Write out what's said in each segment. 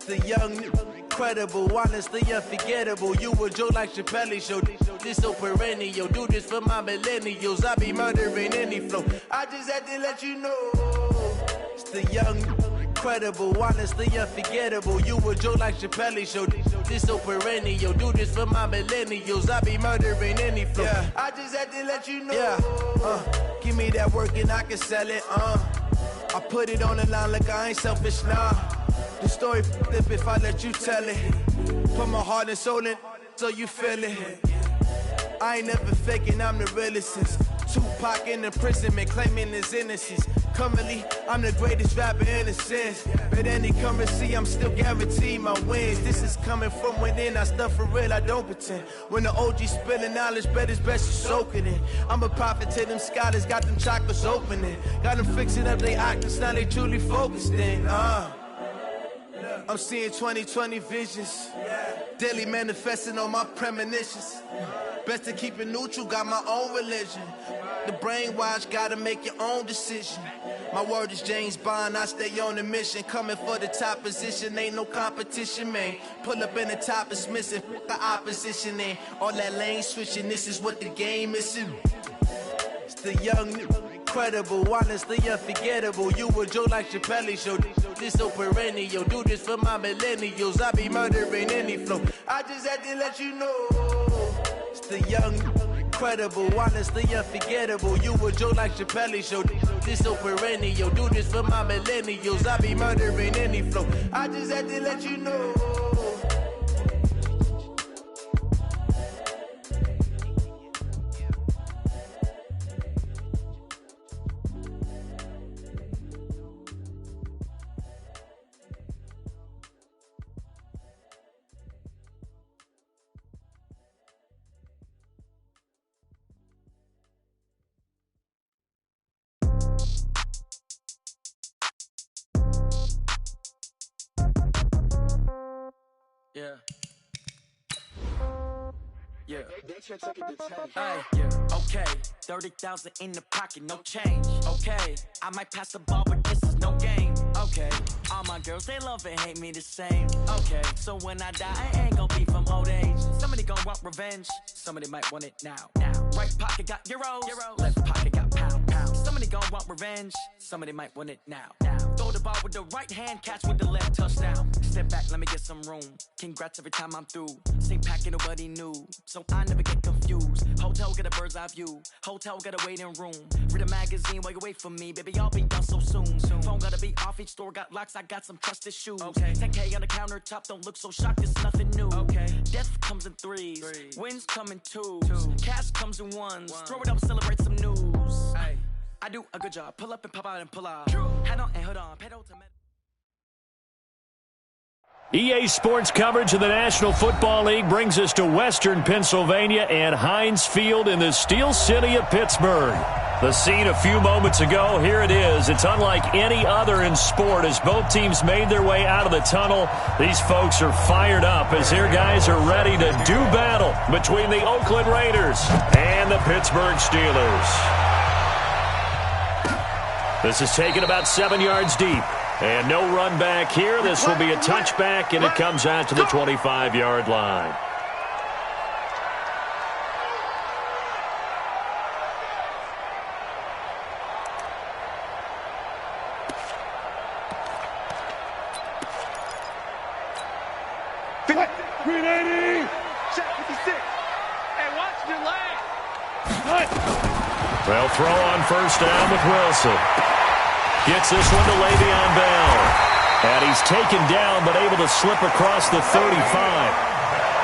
The young, incredible, honestly unforgettable. You a joke like Chappelle Show. This so perennial. Do this for my millennials. I be murdering any flow. I just had to let you know. It's the young, incredible, honestly unforgettable. You a joke like Chappelle Show. This so perennial. Do this for my millennials. I be murdering any flow. Yeah. I just had to let you know. Yeah. Give me that work and I can sell it. I put it on the line like I ain't selfish, nah. The story flip if I let you tell it. Put my heart and soul in so you feel it. I ain't never faking, I'm the realest since Tupac in imprisonment, claiming his innocence. Currently, I'm the greatest rapper in a sense. But any currency, I'm still guaranteed my wins. This is coming from within, I stuff for real, I don't pretend. When the OG spilling knowledge, bet it's best to soak it in. I'm a prophet to them scholars, got them chakras opening. Got them fixing up their octaves, now they truly focused in. I'm seeing 2020 visions. Daily manifesting on my premonitions. Best to keep it neutral, got my own religion. The brainwash, gotta make your own decision. My word is James Bond, I stay on the mission. Coming for the top position, ain't no competition, man. Pull up in the top is missing, the opposition in. All that lane switching, this is what the game is. It's the young, incredible, honestly unforgettable. You a joke like Chappelle Show. This so perennial. Do this for my millennials. I be murdering any flow. I just had to let you know. It's the young, incredible, honestly unforgettable. You a joke like Chappelle Show. This so perennial. Do this for my millennials. I be murdering any flow. I just had to let you know. Yeah. Yeah. Okay. 30,000 in the pocket, no change. Okay. I might pass the ball, but this is no game. Okay. All my girls, they love and hate me the same. Okay. So when I die, I ain't gon' be from old age. Somebody gon' want revenge. Somebody might want it now. Right pocket got euros. Left pocket got pounds. Somebody gon' want revenge. Somebody might want it now. Throw the ball with the right hand, catch with the left, touchdown. Step back, let me get some room. Congrats every time I'm through. Same packet, nobody knew. So I never get confused. Hotel got a bird's eye view. Hotel got a waiting room. Read a magazine while you wait for me. Baby, I'll be done so soon. Phone gotta be off, each store got locks. I got some trusted shoes. 10K on the countertop, don't look so shocked, it's nothing new. Death comes in threes. Wins come in twos. Cash comes in ones. Throw it up, celebrate some news. I do a good job. Pull up and pop out and pull out. Head on and hood on. Pedal to metal. EA Sports coverage of the National Football League brings us to Western Pennsylvania and Heinz Field in the Steel City of Pittsburgh. The scene a few moments ago, here it is. It's unlike any other in sport as both teams made their way out of the tunnel. These folks are fired up as their guys are ready to do battle between the Oakland Raiders and the Pittsburgh Steelers. This is taken about 7 yards deep. And no run back here. This will be a touchback, and it comes out to the 25-yard line. Well, throw on first down with Wilson. Gets this one to Le'Veon Bell. And he's taken down but able to slip across the 35.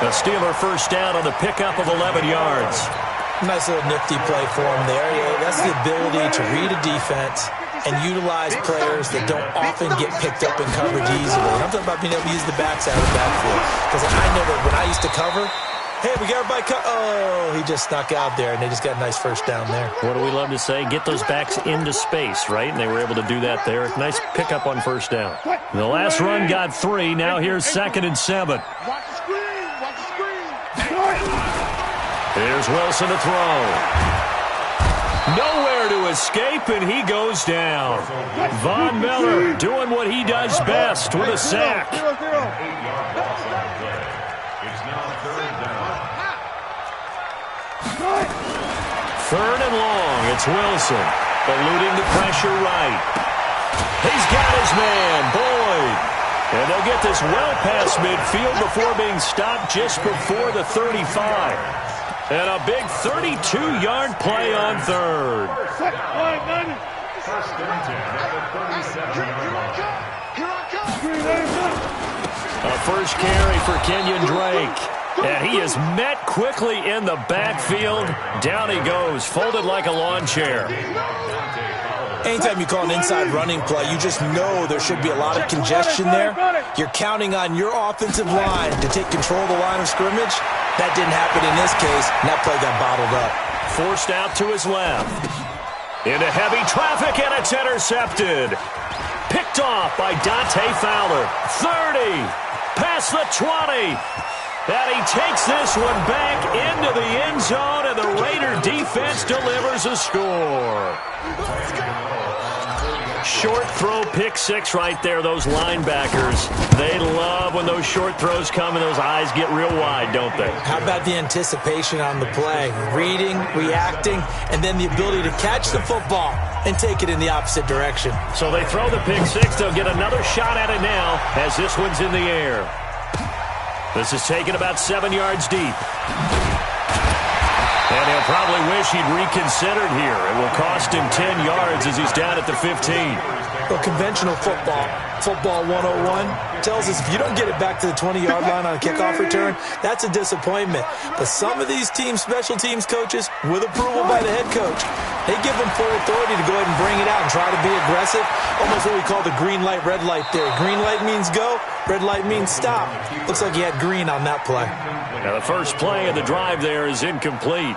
A Steeler first down on the pickup of 11 yards. Nice little nifty play for him there. Yeah, that's the ability to read a defense and utilize players that don't often get picked up in coverage easily. I'm talking about being able to use the backs out of the backfield. Because I know that when I used to cover, hey, we got everybody oh, he just snuck out there, and they just got a nice first down there. What do we love to say? Get those backs into space, right? And they were able to do that there. Nice pickup on first down. The last run got 3. Now here's 2nd and 7. Watch the screen. Watch the screen. Here's Wilson to throw. Nowhere to escape, and he goes down. Von Miller doing what he does best with a sack. Third and long. It's Wilson. Eluding the pressure right. He's got his man, Boyd. And they'll get this well past midfield before being stopped just before the 35. And a big 32-yard play on third. A first carry for Kenyon Drake. And he is met quickly in the backfield. Down he goes, folded like a lawn chair. Anytime you call an inside running play, you just know there should be a lot of congestion there. You're counting on your offensive line to take control of the line of scrimmage. That didn't happen in this case, and that play got bottled up. Forced out to his left. Into heavy traffic, and it's intercepted. Picked off by Dante Fowler. 30. Past the 20. And he takes this one back into the end zone, and the Raider defense delivers a score. Short throw, pick six right there, those linebackers. They love when those short throws come and those eyes get real wide, don't they? How about the anticipation on the play? Reading, reacting, and then the ability to catch the football and take it in the opposite direction. So they throw the pick six. They'll get another shot at it now as this one's in the air. This is taken about 7 yards deep. And he'll probably wish he'd reconsidered here. It will cost him 10 yards as he's down at the 15. Well, conventional football 101, tells us if you don't get it back to the 20-yard line on a kickoff return, that's a disappointment. But some of these teams, special teams coaches, with approval by the head coach, they give them full authority to go ahead and bring it out and try to be aggressive. Almost what we call the green light, red light theory. Green light means go, red light means stop. Looks like he had green on that play. Now the first play of the drive there is incomplete.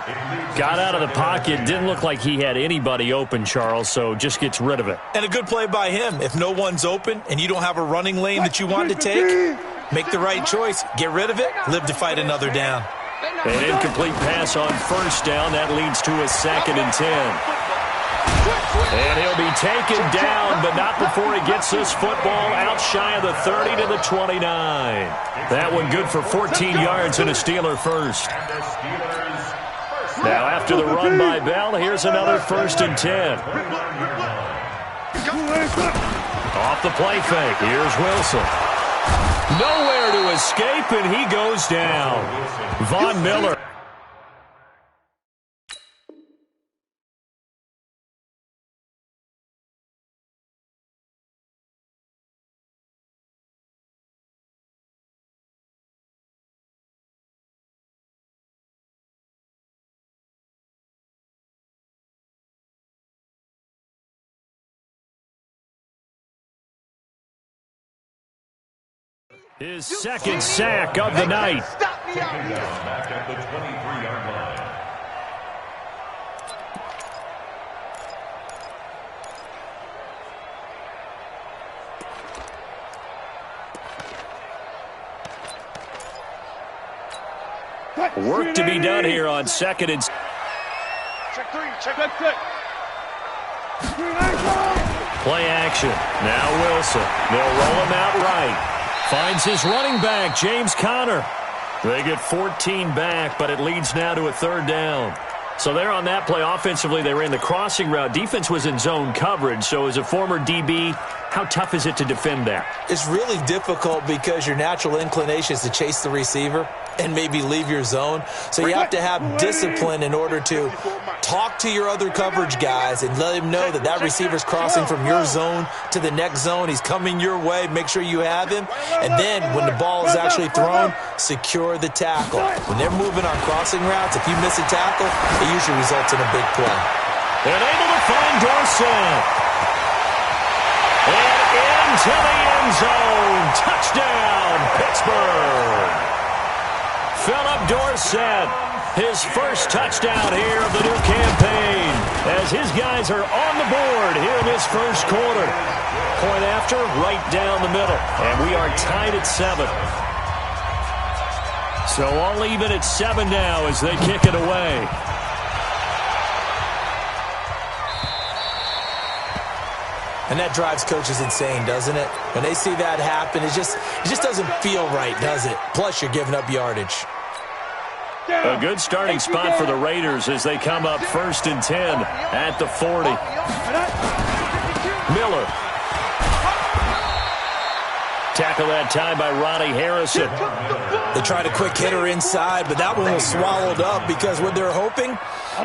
Got out of the pocket, didn't look like he had anybody open, Charles, so just gets rid of it. And a good play by him. If no one's open and you don't have a running lane that you want to take, make the right choice. Get rid of it, live to fight another down. An incomplete pass on first down. That leads to a 2nd and 10. And he'll be taken down, but not before he gets this football out shy of the 30 to the 29. That one good for 14 yards and a Steeler first. Now after the run by Bell, here's another 1st and 10. Off the play fake, here's Wilson. Nowhere to escape, and he goes down. Von Miller. His second sack of the night. Back at the 23-yard line. Work to be done here on 2nd and... Check three, check that Play action. Now Wilson. They'll roll him out right. Finds his running back, James Conner. They get 14 back, but it leads now to a 3rd down. So there on that play, offensively, they ran the crossing route. Defense was in zone coverage, so as a former DB, how tough is it to defend that? It's really difficult because your natural inclination is to chase the receiver and maybe leave your zone. So you have to have discipline in order to talk to your other coverage guys and let him know that that receiver's crossing from your zone to the next zone. He's coming your way. Make sure you have him. And then when the ball is actually thrown, secure the tackle. When they're moving on crossing routes, if you miss a tackle, it usually results in a big play. And able to find Dorsett. And into the end zone. Touchdown, Pittsburgh. Philip Dorsett, his first touchdown here of the new campaign, as his guys are on the board here in this first quarter. Point after, right down the middle, and we are tied at 7. So all even at 7 now as they kick it away. And that drives coaches insane, doesn't it? When they see that happen, it just doesn't feel right, does it? Plus, you're giving up yardage. A good starting spot for the Raiders as they come up 1st and 10 at the 40. Miller. Tackle that time by Ronnie Harrison. They tried a quick hitter inside, but that one was swallowed up because what they're hoping,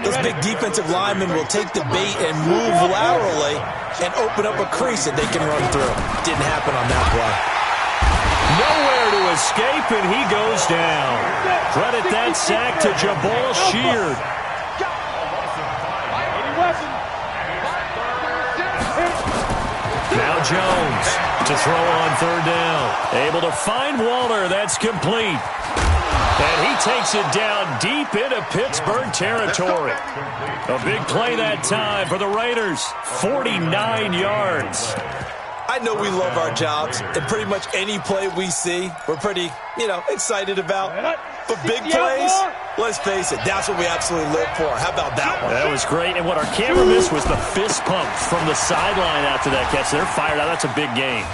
those big defensive linemen will take the bait and move laterally and open up a crease that they can run through. Didn't happen on that play. Nowhere to escape, and he goes down. Credit that sack to Jabal Sheard. Now Jones to throw on 3rd down. Able to find Waller. That's complete. And he takes it down deep into Pittsburgh territory. A big play that time for the Raiders. 49 yards. I know we love our jobs, and pretty much any play we see, we're pretty, excited about. But big plays, let's face it, that's what we absolutely live for. How about that one? That was great, and what our camera missed was the fist pump from the sideline after that catch. They're fired out. That's a big game.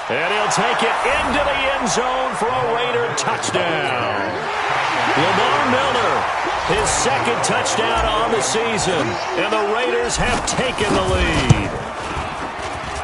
And he'll take it into the end zone for a Raider touchdown. Lamar Miller, his 2nd touchdown on the season, and the Raiders have taken the lead.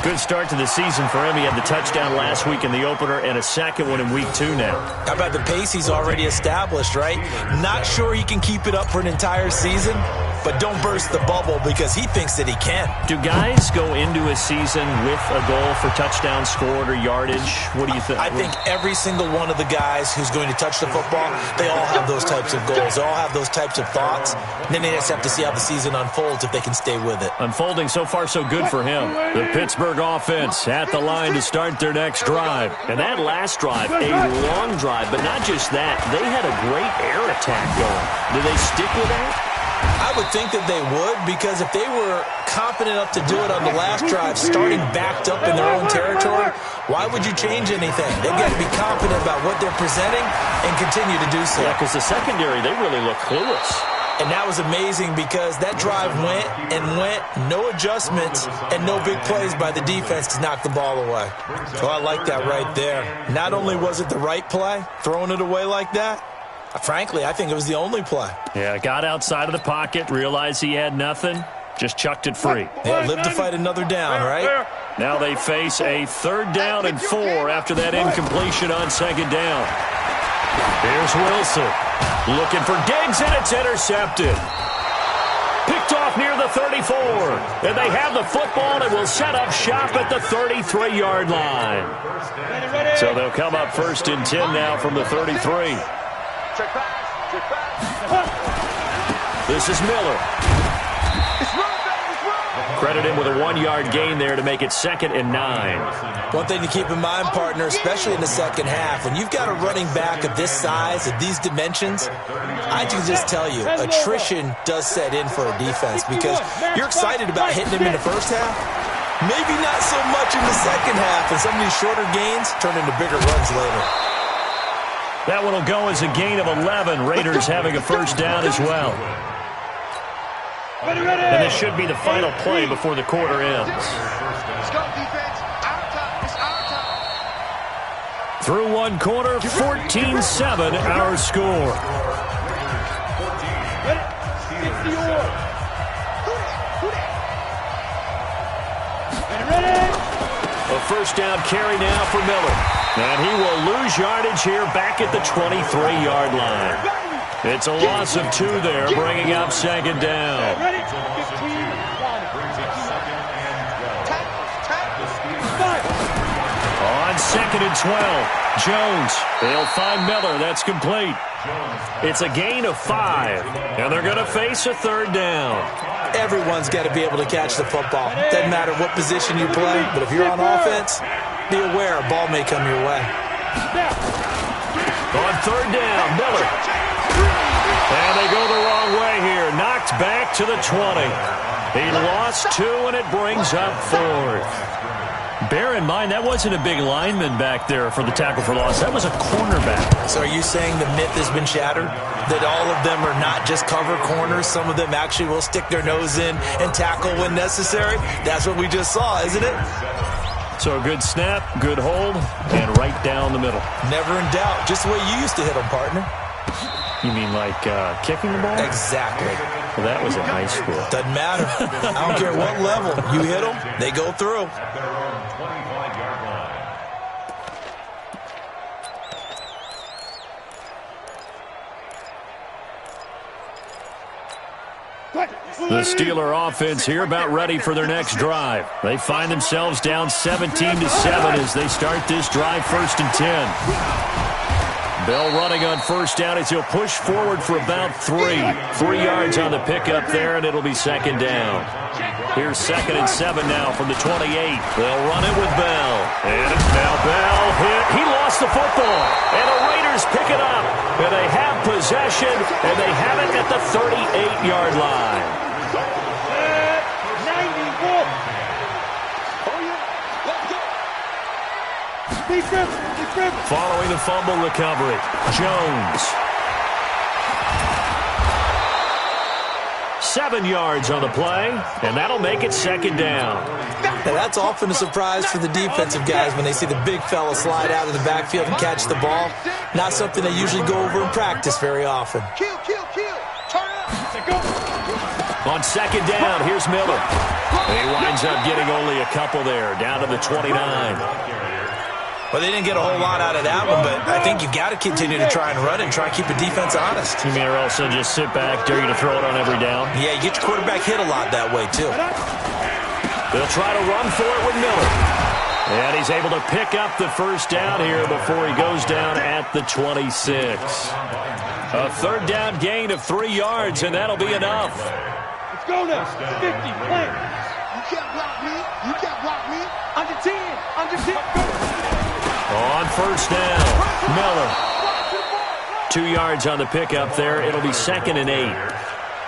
Good start to the season for him. He had the touchdown last week in the opener and a 2nd one in week 2 now. How about the pace he's already established, right? Not sure he can keep it up for an entire season, but don't burst the bubble because he thinks that he can. Do guys go into a season with a goal for touchdown scored or yardage? What do you think? I think every single one of the guys who's going to touch the football, they all have those types of goals. They all have those types of thoughts. And then they just have to see how the season unfolds if they can stay with it. Unfolding so far so good for him. The Pittsburgh offense at the line to start their next drive. And that last drive, a long drive, but not just that. They had a great air attack going. Do they stick with that? I would think that they would, because if they were confident enough to do it on the last drive, starting backed up in their own territory, why would you change anything? They've got to be confident about what they're presenting and continue to do so. Yeah, because the secondary, they really look clueless. And that was amazing because that drive went and went, no adjustments and no big plays by the defense to knock the ball away. So I like that right there. Not only was it the right play, throwing it away like that, frankly, I think it was the only play. Yeah, got outside of the pocket, realized he had nothing, just chucked it free. Yeah, live to fight another down, right? Now they face a 3rd down and 4 after that incompletion on 2nd down. Here's Wilson looking for Diggs, and it's intercepted. Picked off near the 34. And they have the football and will set up shop at the 33-yard line. So they'll come up 1st and 10 now from the 33. This is Miller. Credit him with a 1-yard gain there to make it 2nd and 9. One thing to keep in mind, partner, especially in the second half, when you've got a running back of this size, of these dimensions, I can just tell you, attrition does set in for a defense because you're excited about hitting him in the first half. Maybe not so much in the second half, and some of these shorter gains turn into bigger runs later. That one will go as a gain of 11. Raiders having a 1st down as well. And this should be the final play before the quarter ends. Through 1 quarter, 14-7 our score. A 1st down carry now for Miller. And he will lose yardage here back at the 23-yard line. It's a loss of 2 there, bringing up 2nd down. On 2nd and 12, Jones. They'll find Miller. That's complete. It's a gain of 5, and they're going to face a 3rd down. Everyone's got to be able to catch the football. Doesn't matter what position you play, but if you're on offense, be aware a ball may come your way. On 3rd down, Miller. And they go the wrong way here. Knocked back to the 20. He lost 2, and it brings up 4th. Bear in mind, that wasn't a big lineman back there for the tackle for loss. That was a cornerback. So are you saying the myth has been shattered? That all of them are not just cover corners? Some of them actually will stick their nose in and tackle when necessary? That's what we just saw, isn't it? So a good snap, good hold, and right down the middle. Never in doubt. Just the way you used to hit them, partner. You mean like kicking the ball? Exactly. Well, that was in high school. Doesn't matter. I don't care what level. You hit them, they go through. The Steeler offense here about ready for their next drive. They find themselves down 17-7 as they start this drive, 1st and 10. Bell running on first down as he'll push forward for about 3. 3 yards on the pickup there, and it'll be 2nd down. Here's 2nd and 7 now from the 28. They'll run it with Bell. And now Bell hit. He lost the football. And the Raiders pick it up. And they have possession, and they have it at the 38-yard line. Following the fumble recovery, Jones. 7 yards on the play, and that'll make it 2nd down. Now that's often a surprise for the defensive guys when they see the big fella slide out of the backfield and catch the ball. Not something they usually go over in practice very often. On 2nd down, here's Miller. He winds up getting only a couple there, down to the 29. Well, they didn't get a whole lot out of that one, but I think you got to continue to try and run and try and keep the defense honest. You mean or else they'll just sit back, dare you to throw it on every down? Yeah, you get your quarterback hit a lot that way, too. They'll try to run for it with Miller. And he's able to pick up the 1st down here before he goes down at the 26. A 3rd down gain of 3 yards, and that'll be enough. Let's go now. 50, play. You can't block me. You can't block me. Under 10. Under 10. On 1st down, Miller. 2 yards on the pickup there. It'll be 2nd and 8.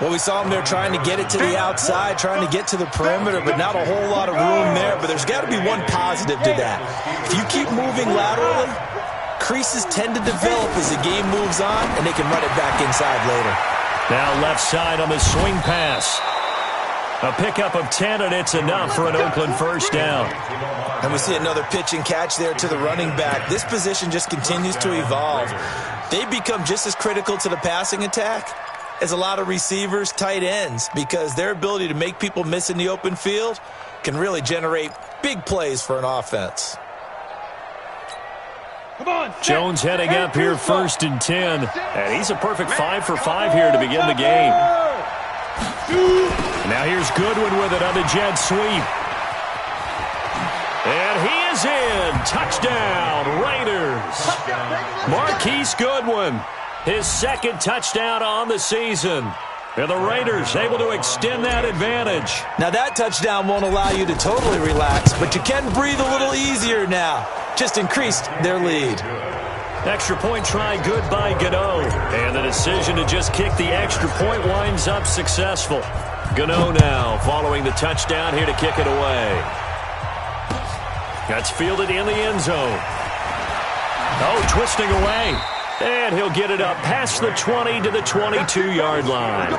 Well, we saw him there trying to get it to the outside, trying to get to the perimeter, but not a whole lot of room there. But there's got to be one positive to that. If you keep moving laterally, creases tend to develop as the game moves on, and they can run it back inside later. Now left side on the swing pass. A pickup of 10, and it's enough for an Oakland 1st down. And we see another pitch and catch there to the running back. This position just continues to evolve. They become just as critical to the passing attack as a lot of receivers, tight ends, because their ability to make people miss in the open field can really generate big plays for an offense. Come on, Jones heading up here, 1st and 10. And he's a perfect 5 for 5 here to begin the game. Now here's Goodwin with it on the jet sweep. And he is in. Touchdown, Raiders. Marquise Goodwin, his 2nd touchdown on the season. And the Raiders able to extend that advantage. Now that touchdown won't allow you to totally relax, but you can breathe a little easier now. Just increased their lead. Extra point try good by Gano. And the decision to just kick the extra point winds up successful. Gano now following the touchdown here to kick it away. That's fielded in the end zone. Oh, twisting away. And he'll get it up past the 20 to the 22-yard line.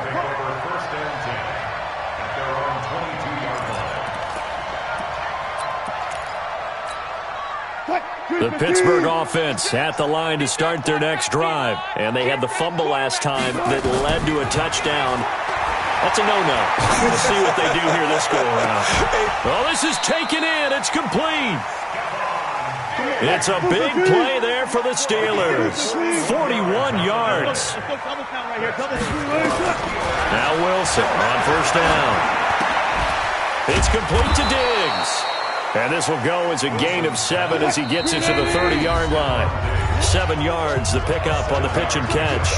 The Pittsburgh offense at the line to start their next drive. And they had the fumble last time that led to a touchdown. That's a no-no. We'll see what they do here this go-around. Well, this is taken in. It's complete. It's a big play there for the Steelers. 41 yards. Now Wilson on 1st down. It's complete to Diggs. And this will go as a gain of 7 as he gets it to the 30-yard line. 7 yards, the pickup on the pitch and catch.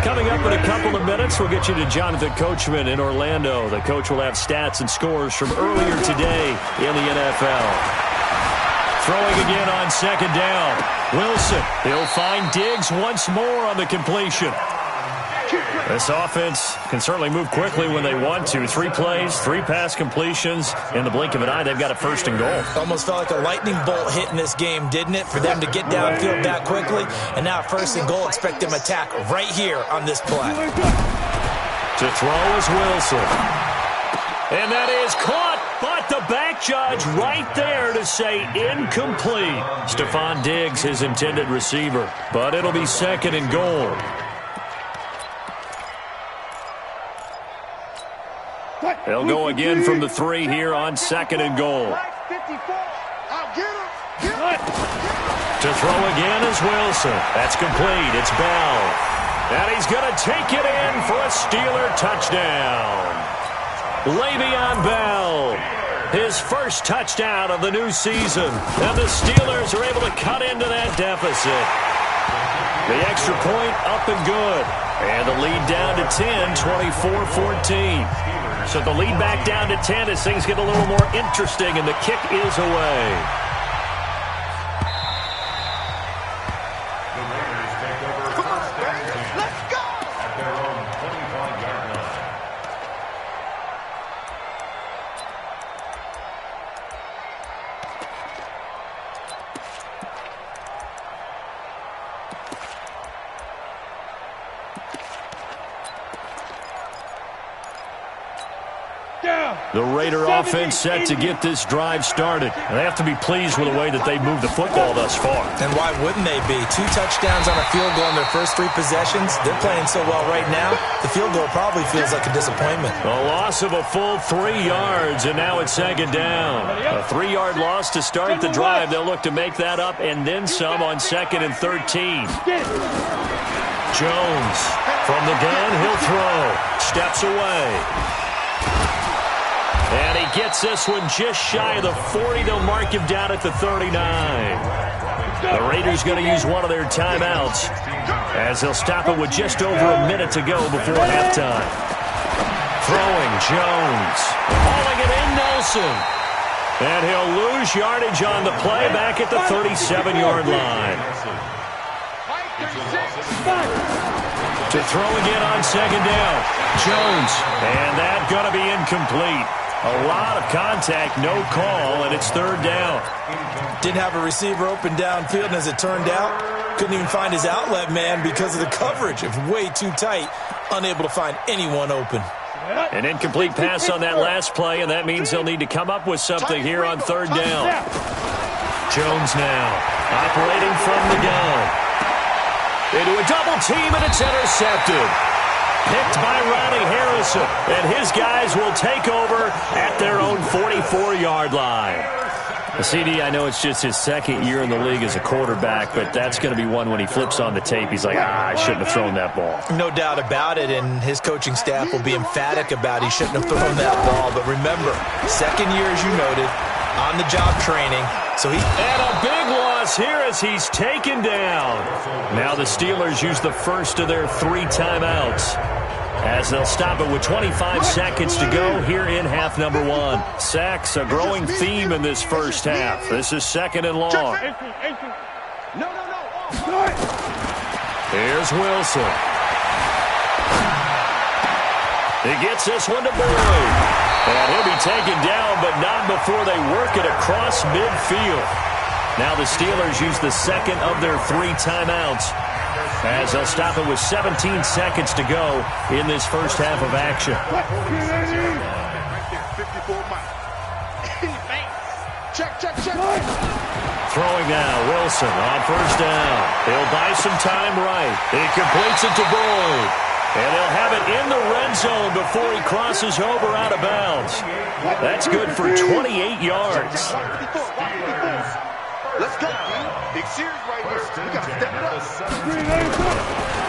Coming up in a couple of minutes, we'll get you to Jonathan Coachman in Orlando. The coach will have stats and scores from earlier today in the NFL. Throwing again on 2nd down. Wilson, he'll find Diggs once more on the completion. This offense can certainly move quickly when they want to. 3 plays, 3 pass completions. In the blink of an eye, they've got a first and goal. Almost felt like a lightning bolt hit in this game, didn't it? For them to get downfield that quickly. And now first and goal, expect them to attack right here on this play. To throw is Wilson. And that is caught, but the back judge right there to say incomplete. Stephon Diggs, his intended receiver. But it'll be second and goal. They'll go again from the 3 here on second and goal. To throw again is Wilson. That's complete. It's Bell. And he's going to take it in for a Steeler touchdown. Le'Veon Bell, his first touchdown of the new season. And the Steelers are able to cut into that deficit. The extra point up and good. And the lead down to 10, 24-14. So the lead back down to 10 as things get a little more interesting, and the kick is away. Come on, let's go! At their own 25-yard line. The Raider offense set to get this drive started. And they have to be pleased with the way that they've moved the football thus far. And why wouldn't they be? 2 touchdowns on a field goal in their first 3 possessions. They're playing so well right now, the field goal probably feels like a disappointment. A loss of a full 3 yards, and now it's second down. A 3-yard loss to start the drive. They'll look to make that up and then some on second and 13. Jones from the gun, he'll throw. Steps away. And he gets this one just shy of the 40. They'll mark him down at the 39. The Raiders going to use one of their timeouts as they'll stop it with just over a minute to go before halftime. Throwing Jones. Hauling it in Nelson. And he'll lose yardage on the play back at the 37-yard line. To throw again on second down. Jones. And that going to be incomplete. A lot of contact, no call, and it's third down. Didn't have a receiver open downfield, and as it turned out, couldn't even find his outlet man because of the coverage. It was way too tight, unable to find anyone open. An incomplete pass on that last play, and that means they'll need to come up with something here on third down. Jones now, operating from the gun. Into a double team, and it's intercepted. Picked by Ronnie Harrison, and his guys will take over at their own 44-yard line. CD, I know it's just his second year in the league as a quarterback, but that's going to be one when he flips on the tape. He's like, I shouldn't have thrown that ball. No doubt about it, and his coaching staff will be emphatic about he shouldn't have thrown that ball. But remember, second year, as you noted, on-the-job training. And a big loss here as he's taken down. Now the Steelers use the first of their 3 timeouts as they'll stop it with 25 seconds to go here in half number 1. Sacks, a growing theme in this first half. This is second and long. Here's Wilson. He gets this one to Boyd. And he'll be taken down, but not before they work it across midfield. Now the Steelers use the second of their 3 timeouts as they'll stop it with 17 seconds to go in this first half of action. Throwing now, Wilson on first down. He'll buy some time right. He completes it to Boyd. And they'll have it in the red zone before he crosses over out of bounds. That's good for 28 yards. Let's go, big series right here. We got to step it up.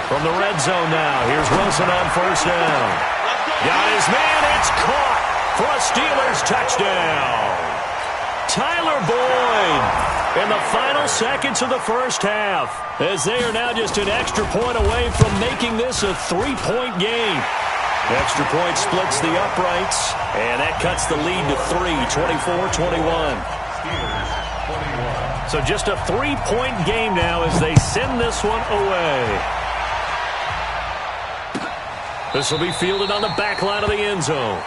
From the red zone now, here's Wilson on first down. Got his man, it's caught for a Steelers touchdown. Tyler Boyd in the final seconds of the first half, as they are now just an extra point away from making this a 3-point game. The extra point splits the uprights, and that cuts the lead to 3, 24-21. So just a 3-point game now as they send this one away. This will be fielded on the back line of the end zone.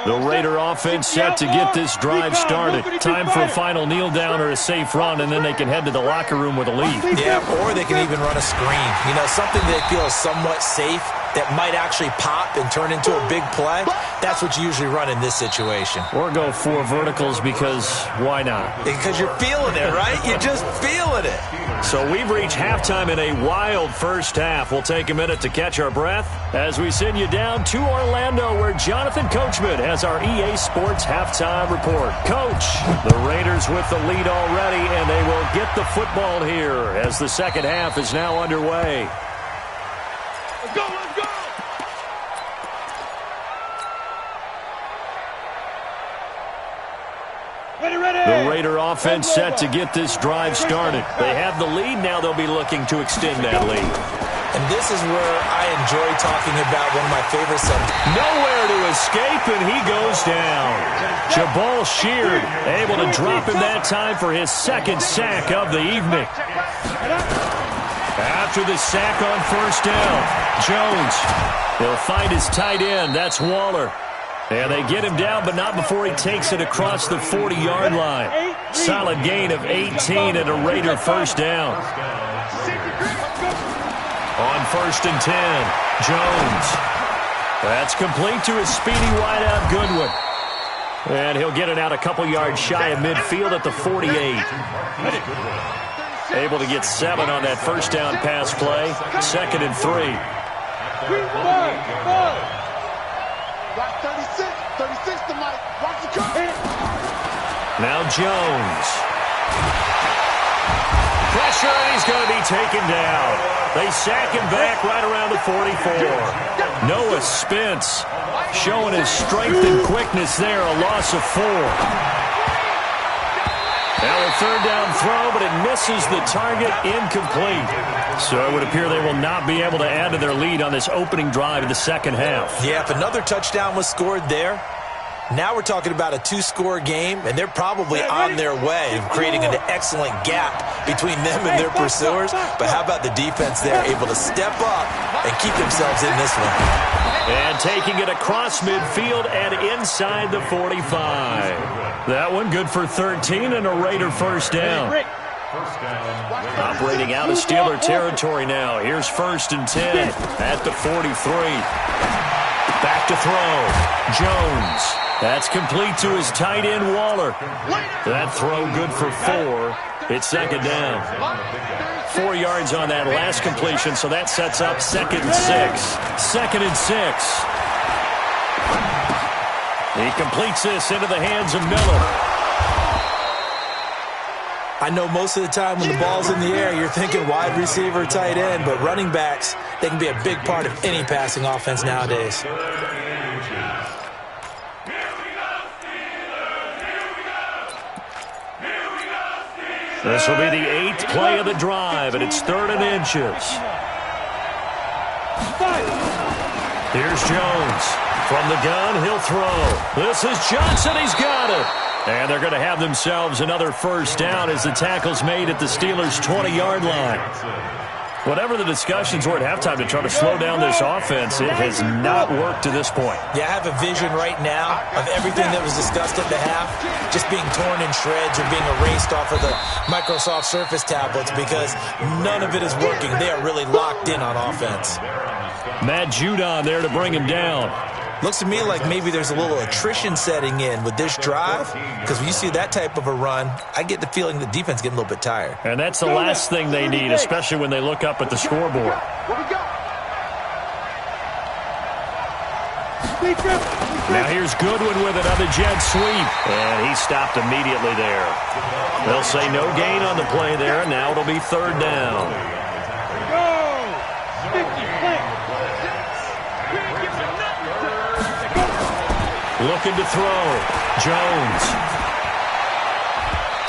The Raider offense set to get this drive started. Time for a final kneel down or a safe run, and then they can head to the locker room with a lead. Yeah, or they can even run a screen. You know, something they feel is somewhat safe that might actually pop and turn into a big play. That's what you usually run in this situation. Or go 4 verticals because why not? Because you're feeling it, right? You're just feeling it. So we've reached halftime in a wild first half. We'll take a minute to catch our breath as we send you down to Orlando, where Jonathan Coachman has our EA Sports halftime report. Coach, the Raiders with the lead already, and they will get the football here as the second half is now underway. Let's go, let's go! The Raider offense set to get this drive started. They have the lead. Now they'll be looking to extend that lead. And this is where I enjoy talking about one of my favorite subjects. Nowhere to escape, and he goes down. Jabal Sheard able to drop him that time for his second sack of the evening. After the sack on first down, Jones, he'll find his tight end. That's Waller. And they get him down, but not before he takes it across the 40-yard line. Solid gain of 18 and a Raider first down. On first and 10, Jones. That's complete to his speedy wideout, Goodwin. And he'll get it out a couple yards shy of midfield at the 48. Able to get 7 on that first down pass play. Second and 3. Watch 36 to Mike. Watch the cut. Now Jones. Pressure, and he's going to be taken down. They sack him back right around the 44. Noah Spence showing his strength and quickness there, a loss of 4. Now a third down throw, but it misses the target, incomplete. So it would appear they will not be able to add to their lead on this opening drive of the second half. Yeah, if another touchdown was scored there, now we're talking about a 2-score game, and they're probably on their way of creating an excellent gap between them and their pursuers. But how about the defense there, able to step up and keep themselves in this one? And taking it across midfield and inside the 45. That one good for 13 and a Raider first down. Operating out of Steeler territory now. Here's first and 10 at the 43. Back to throw. Jones. That's complete to his tight end, Waller. That throw good for 4. It's second down. 4 yards on that last completion, so that sets up second and 6. Second and 6. He completes this into the hands of Miller. I know most of the time when the ball's in the air, you're thinking wide receiver, tight end, but running backs, they can be a big part of any passing offense nowadays. This will be the 8th play of the drive, and it's 3rd and inches. Here's Jones. From the gun, he'll throw. This is Johnson. He's got it. And they're going to have themselves another first down as the tackle's made at the Steelers' 20-yard line. Whatever the discussions were at halftime to try to slow down this offense, it has not worked to this point. Yeah, I have a vision right now of everything that was discussed at the half just being torn in shreds or being erased off of the Microsoft Surface tablets because none of it is working. They are really locked in on offense. Matt Judon there to bring him down. Looks to me like maybe there's a little attrition setting in with this drive because when you see that type of a run, I get the feeling the defense getting a little bit tired. And that's the last thing they need, especially when they look up at the scoreboard. Now here's Goodwin with another jet sweep, and he stopped immediately there. They'll say no gain on the play there, and now it'll be 3rd down. Looking to throw. Jones.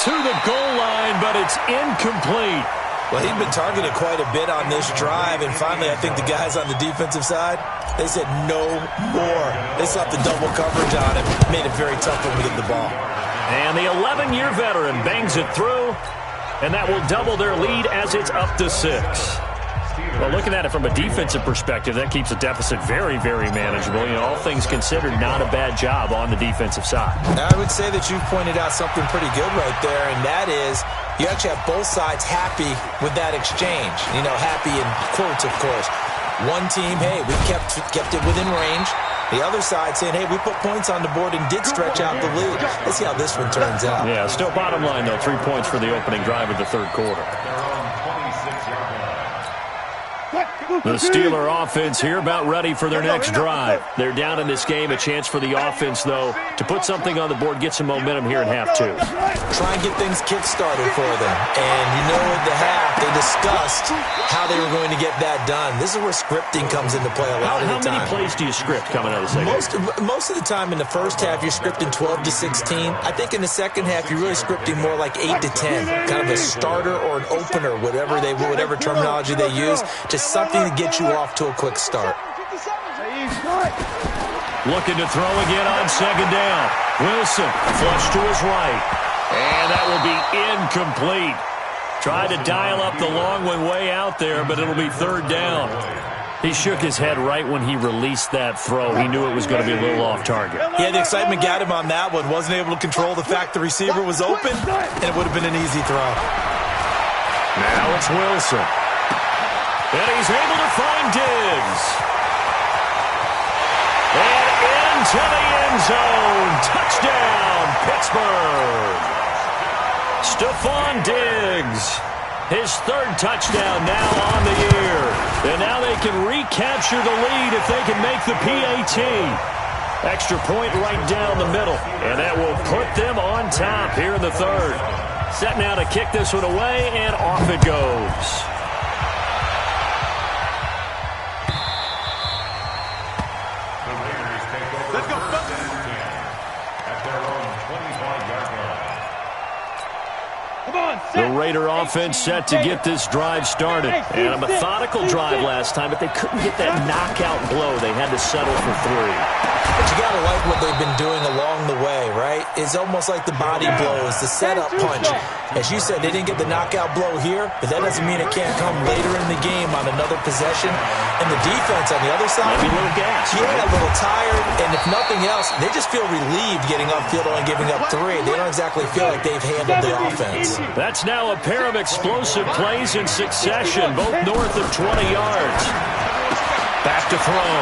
To the goal line, but it's incomplete. Well, he'd been targeted quite a bit on this drive, and finally I think the guys on the defensive side, they said no more. They slapped the double coverage on him, made it very tough for him to get the ball. And the 11-year veteran bangs it through, And that will double their lead as it's up to 6. Well, looking at it from a defensive perspective, that keeps the deficit very, very manageable. You know, all things considered, not a bad job on the defensive side. I would say that you've pointed out something pretty good right there, and that is you actually have both sides happy with that exchange. You know, happy in quotes, of course. One team, hey, we kept it within range. The other side saying, hey, we put points on the board and did stretch out the lead. Let's see how this one turns out. Yeah, still bottom line, though, 3 points for the opening drive of the third quarter. The Steeler offense here about ready for their next drive. They're down in this game. A chance for the offense, though, to put something on the board, get some momentum here in half 2. Try and get things kick-started for them. And you know at the half, they discussed how they were going to get that done. This is where scripting comes into play a lot of the time. How many plays do you script coming out of the second? Most of the time in the first half, you're scripting 12 to 16. I think in the second half, you're really scripting more like 8 to 10. Kind of a starter or an opener, whatever terminology they use. Just something to get you off to a quick start. Looking to throw again on second down. Wilson flush to his right. And that will be incomplete. Tried to dial up the long one way out there, but it'll be third down. He shook his head right when he released that throw. He knew it was going to be a little off target. Yeah, the excitement got him on that one. Wasn't able to control the fact the receiver was open, and it would have been an easy throw. Now it's Wilson. And he's able to find Diggs. And into the end zone. Touchdown, Pittsburgh. Stephon Diggs. His third touchdown now on the year. And now they can recapture the lead if they can make the PAT. Extra point right down the middle. And that will put them on top here in the third. Set now to kick this one away, and off it goes. The Raider offense set to get this drive started. And a methodical drive last time, but they couldn't get that knockout blow. They had to settle for 3. But you got to like what they've been doing along the way, right? It's almost like the body blows, the setup punch. As you said, they didn't get the knockout blow here, but that doesn't mean it can't come later in the game on another possession. And the defense on the other side, maybe a little gas. Yeah, a little tired. And if nothing else, they just feel relieved getting upfield and giving up 3. They don't exactly feel like they've handled the offense. That's now a pair of explosive plays in succession, both north of 20 yards. Back to throw.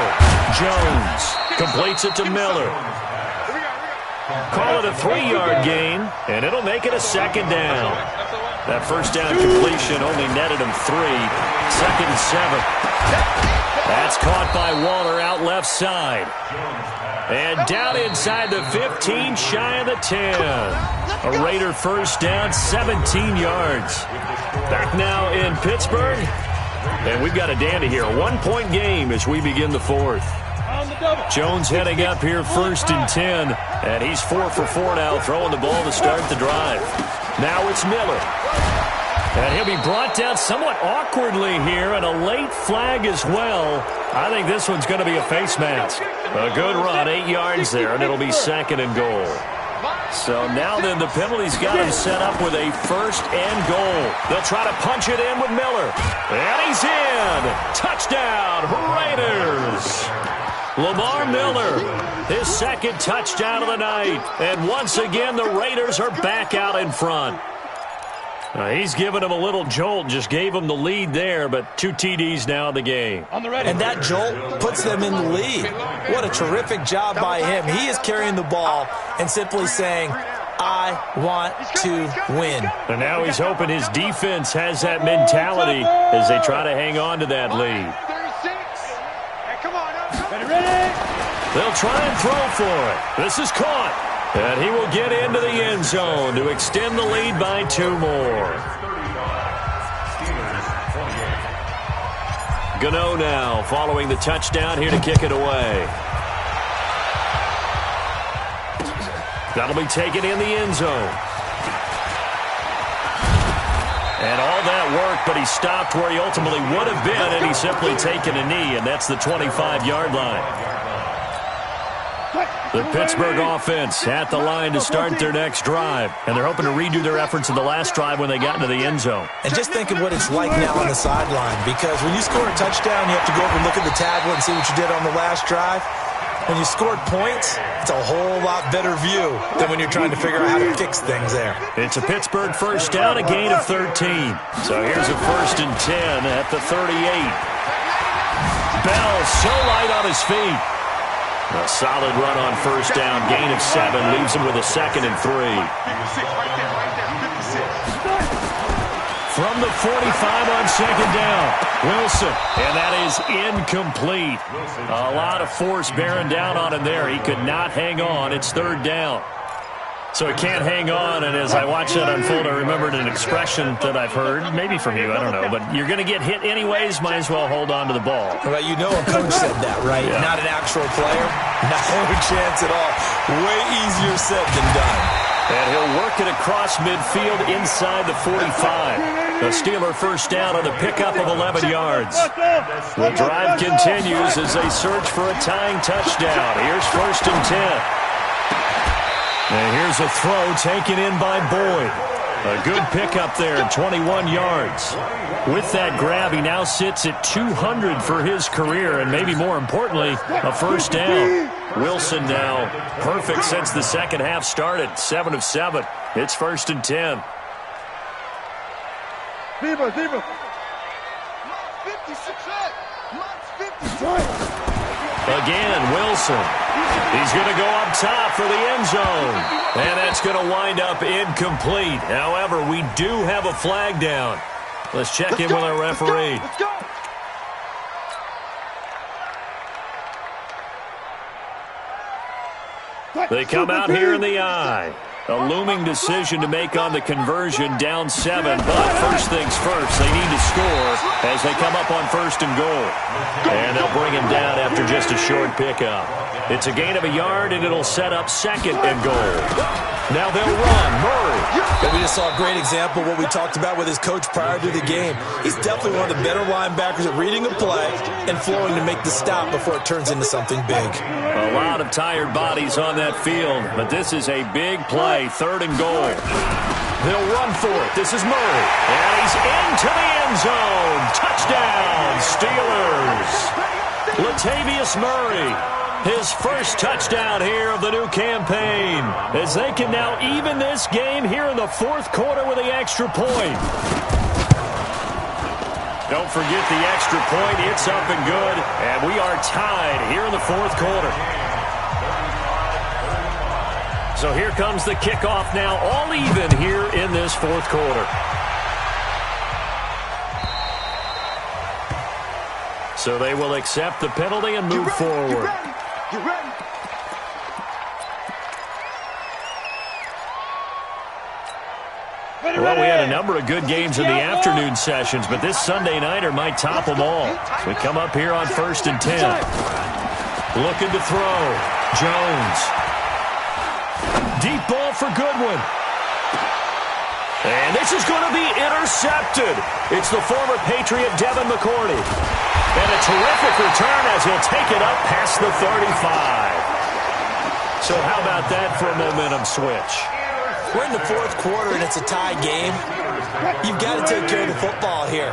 Jones completes it to Miller. Call it a 3-yard gain, and it'll make it a second down. That first down completion only netted him 3. Second and 7. That's caught by Waller out left side. And down inside the 15, shy of the 10. A Raider first down, 17 yards. Back now in Pittsburgh. And we've got a dandy here. A 1-point game as we begin the fourth. Jones heading up here first and 10. And he's 4 for 4 now, throwing the ball to start the drive. Now it's Miller. And he'll be brought down somewhat awkwardly here, and a late flag as well. I think this one's going to be a face mask. A good run, 8 yards there, and it'll be second and goal. So now then the penalty's got him set up with a first and goal. They'll try to punch it in with Miller. And he's in. Touchdown, Raiders. Lamar Miller, his second touchdown of the night. And once again, the Raiders are back out in front. He's giving him a little jolt, just gave him the lead there, but 2 TDs now in the game. And that jolt puts them in the lead. What a terrific job by him. He is carrying the ball and simply saying, I want to win. And now he's hoping his defense has that mentality as they try to hang on to that lead. They'll try and throw for it. This is caught. And he will get into the end zone to extend the lead by 2 more. Gano now following the touchdown here to kick it away. That'll be taken in the end zone. And all that work, but he stopped where he ultimately would have been, and he's simply taken a knee, and that's the 25-yard line. The Pittsburgh offense at the line to start their next drive. And they're hoping to redo their efforts in the last drive when they got into the end zone. And just think of what it's like now on the sideline, because when you score a touchdown, you have to go over and look at the tablet and see what you did on the last drive. When you scored points, it's a whole lot better view than when you're trying to figure out how to fix things there. It's a Pittsburgh first down, a gain of 13. So here's a 1st and 10 at the 38. Bell so light on his feet. A solid run on first down, gain of 7, leaves him with a 2nd and 3. From the 45 on 2nd down, Wilson, and that is incomplete. A lot of force bearing down on him there. He could not hang on. It's 3rd down. So he can't hang on, and as I watch that unfold, I remembered an expression that I've heard, maybe from you, I don't know, but you're going to get hit anyways, might as well hold on to the ball. Well, you know a coach said that, right? Yeah. Not an actual player. No chance at all. Way easier said than done. And he'll work it across midfield inside the 45. The Steeler first down on the pickup of 11 yards. The drive continues as they search for a tying touchdown. Here's 1st and 10. And here's a throw taken in by Boyd. A good pickup there, 21 yards. With that grab, he now sits at 200 for his career, and maybe more importantly, a first down. Wilson now perfect since the second half started, 7 of 7. It's 1st and 10. Again, Wilson. He's going to go up top for the end zone. And that's going to wind up incomplete. However, we do have a flag down. Let's check in with our referee. They come out here in the eye. A looming decision to make on the conversion, down 7. But first things first, they need to score as they come up on 1st and goal. And they'll bring him down after just a short pickup. It's a gain of a yard, and it'll set up 2nd and goal. Now they'll run. Murray. And we just saw a great example of what we talked about with his coach prior to the game. He's definitely one of the better linebackers at reading a play and flowing to make the stop before it turns into something big. A lot of tired bodies on that field, but this is a big play, 3rd and goal. They'll run for it. This is Murray. And he's into the end zone. Touchdown, Steelers. Latavius Murray. His first touchdown here of the new campaign, as they can now even this game here in the 4th quarter with the extra point. Don't forget the extra point. It's up and good, and we are tied here in the 4th quarter. So here comes the kickoff now, all even here in this 4th quarter. So they will accept the penalty and move forward. You ready? Well, we had a number of good games in the afternoon sessions, but this Sunday nighter might top them all. So we come up here on 1st and 10. Looking to throw. Jones. Deep ball for Goodwin. And this is going to be intercepted. It's the former Patriot Devin McCourty. And a terrific return as he'll take it up past the 35. So how about that for a momentum switch? We're in the 4th quarter, and it's a tie game. You've got to take care of the football here.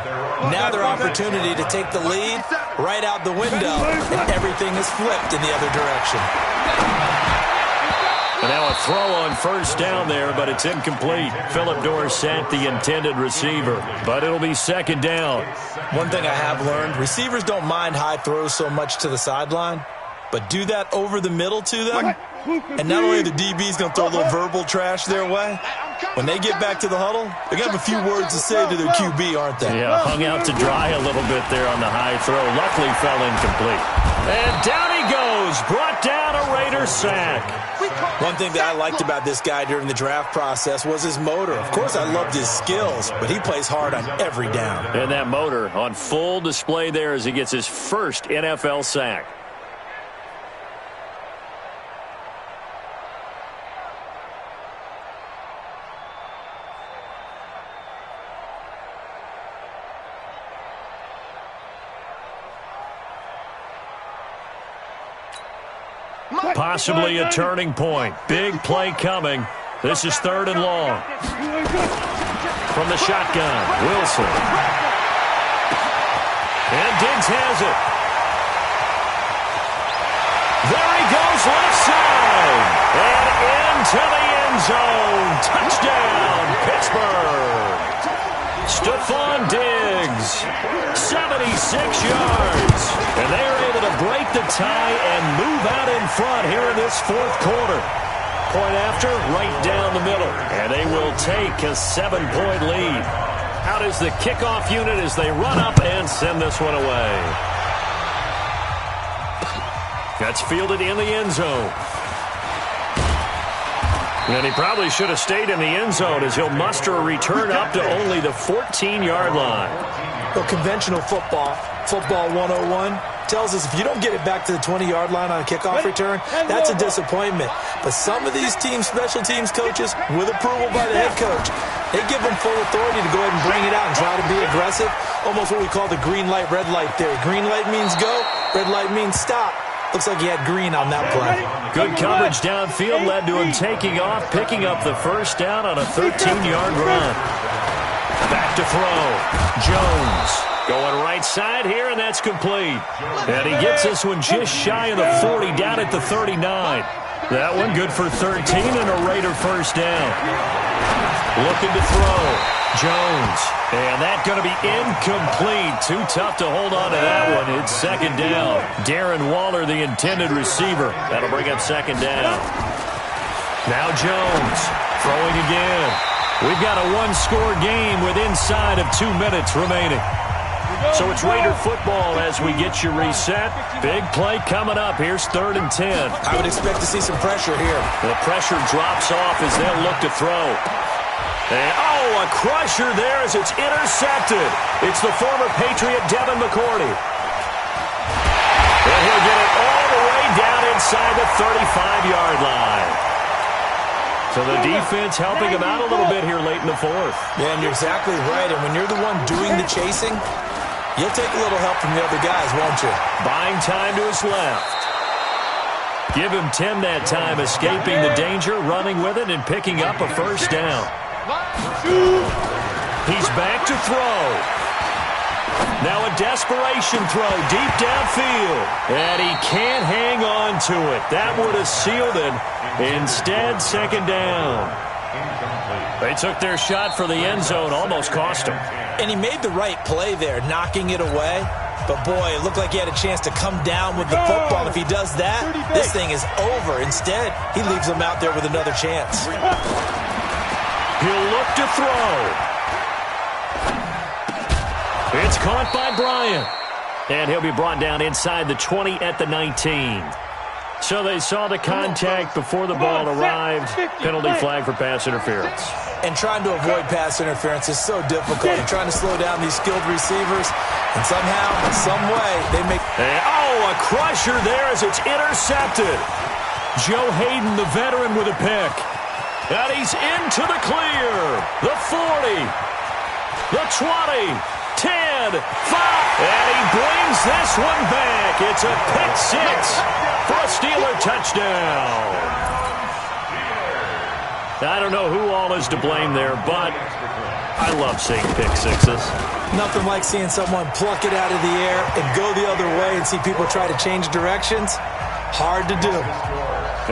Now their opportunity to take the lead right out the window, and everything is flipped in the other direction. And now a throw on 1st down there, but it's incomplete. Philip Dorsett, the intended receiver, but it'll be 2nd down. One thing I have learned, receivers don't mind high throws so much to the sideline, but do that over the middle to them, and not only are the DBs going to throw a little verbal trash their way, when they get back to the huddle, they're going to have a few words to say to their QB, aren't they? Yeah, hung out to dry a little bit there on the high throw. Luckily fell incomplete. And down he goes, brought down a Raider sack. One thing that I liked about this guy during the draft process was his motor. Of course, I loved his skills, but he plays hard on every down. And that motor on full display there as he gets his first NFL sack. Possibly a turning point. Big play coming. This is 3rd and long. From the shotgun, Wilson. And Diggs has it. There he goes, left side. And into the end zone. Touchdown, Pittsburgh. Stephon Diggs, 76 yards. And they are able to break the tie and move out in front here in this 4th quarter. Point after, right down the middle. And they will take a 7-point lead. Out is the kickoff unit as they run up and send this one away. That's fielded in the end zone. And he probably should have stayed in the end zone as he'll muster a return up to only the 14-yard line. Well, conventional football 101, tells us if you don't get it back to the 20-yard line on a kickoff return, that's a disappointment. But some of these teams, special teams coaches, with approval by the head coach, they give them full authority to go ahead and bring it out and try to be aggressive. Almost what we call the green light, red light theory. Green light means go, red light means stop. Looks like he had green on that play. Good coverage downfield led to him taking off, picking up the first down on a 13-yard run. Back to throw. Jones going right side here, and that's complete. And he gets this one just shy of the 40, down at the 39. That one good for 13 and a Raider first down. Looking to throw. Jones. And that's going to be incomplete. Too tough to hold on to that one. It's 2nd down. Darren Waller, the intended receiver. That'll bring up 2nd down. Now Jones throwing again. We've got a 1-score game with inside of 2 minutes remaining. So it's Raider football as we get you reset. Big play coming up. Here's 3rd and 10. I would expect to see some pressure here. The pressure drops off as they'll look to throw. And, a crusher there as it's intercepted. It's the former Patriot Devin McCourty. And he'll get it all the way down inside the 35-yard line. So the defense helping him out a little bit here late in the 4th. Yeah, and you're exactly right. And when you're the one doing the chasing, you'll take a little help from the other guys, won't you? Buying time to his left. Give him 10 that time, escaping the danger, running with it, and picking up a first down. He's back to throw. Now a desperation throw deep downfield. And he can't hang on to it. That would have sealed it. Instead, 2nd down. They took their shot for the end zone, almost cost him. And he made the right play there, knocking it away. But, boy, it looked like he had a chance to come down with the football. If he does that, this thing is over. Instead, he leaves him out there with another chance. He'll look to throw. It's caught by Bryant. And he'll be brought down inside the 20 at the 19. So they saw the contact before the ball arrived. Penalty flag for pass interference. And trying to avoid pass interference is so difficult. You're trying to slow down these skilled receivers. And somehow, some way, they make... And, a crusher there as it's intercepted. Joe Hayden, the veteran, with a pick. And he's into the clear. The 40. The 20. 10. 5. And he brings this one back. It's a pick 6 for a Steeler touchdown. I don't know who all is to blame there, but I love seeing pick 6s. Nothing like seeing someone pluck it out of the air and go the other way and see people try to change directions. Hard to do.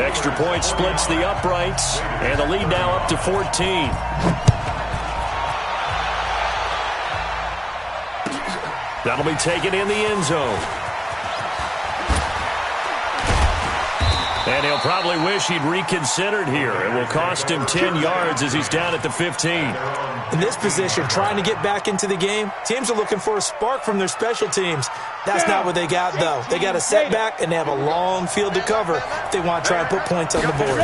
Extra point splits the uprights, and the lead now up to 14. That'll be taken in the end zone. And he'll probably wish he'd reconsidered here. It will cost him 10 yards as he's down at the 15. In this position, trying to get back into the game, teams are looking for a spark from their special teams. That's not what they got, though. They got a setback, and they have a long field to cover if they want to try and put points on the board.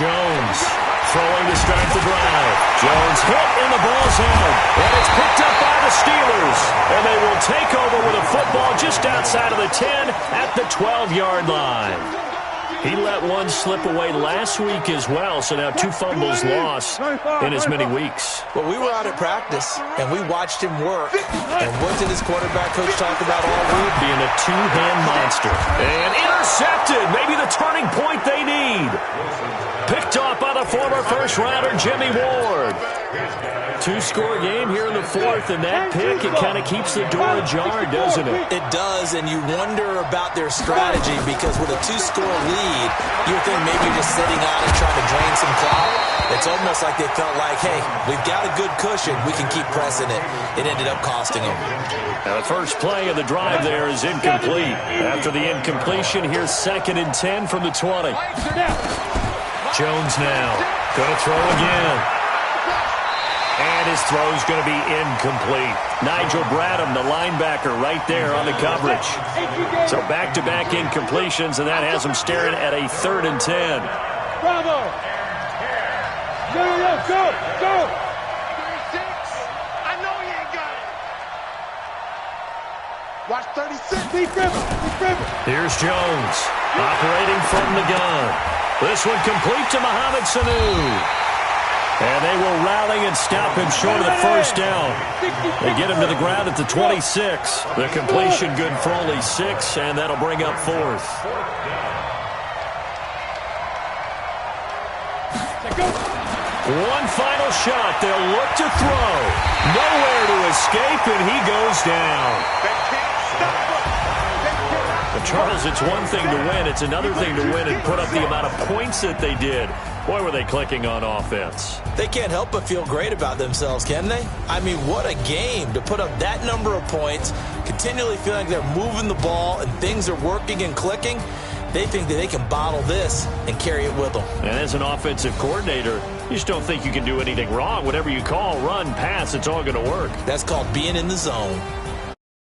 Jones throwing to start the drive. Jones hit, and the ball's out. And it's picked up by the Steelers. And they will take over with a football just outside of the 10 at the 12-yard line. He let one slip away last week as well, so now 2 fumbles lost in as many weeks. Well, we were out at practice, and we watched him work. And what did his quarterback coach talk about all week? Being a two-hand monster. And intercepted. intercepted. Maybe the turning point they need. Picked off by the former first-rounder Jimmy Ward. Two-score game here in the fourth, and that pick, it kind of keeps the door ajar, doesn't it? It does, and you wonder about their strategy because with a two-score lead, you would think maybe you're just sitting out and trying to drain some clock. It's almost like they felt like, hey, we've got a good cushion. We can keep pressing it. It ended up costing them. Now the first play of the drive there is incomplete. After the incompletion, here's 2nd and 10 from the 20. Jones now going to throw again. And his throw's going to be incomplete. Nigel Bradham, the linebacker, right there on the coverage. So back-to-back incompletions, and that has him staring at a 3rd and 10. Bravo! Go! 36! I know he ain't got it! Watch 36! Deep river! Here's Jones, operating from the gun. This one complete to Mohamed Sanu. And they will rally and stop him short of the first down. They get him to the ground at the 26. The completion good for only 6, and that'll bring up 4th. One final shot. They'll look to throw. Nowhere to escape, and he goes down. But Charles, it's one thing to win. It's another thing to win and put up the amount of points that they did. Boy, were they clicking on offense. They can't help but feel great about themselves, can they? I mean, what a game to put up that number of points, continually feeling like they're moving the ball and things are working and clicking. They think that they can bottle this and carry it with them. And as an offensive coordinator, you just don't think you can do anything wrong. Whatever you call, run, pass, it's all going to work. That's called being in the zone.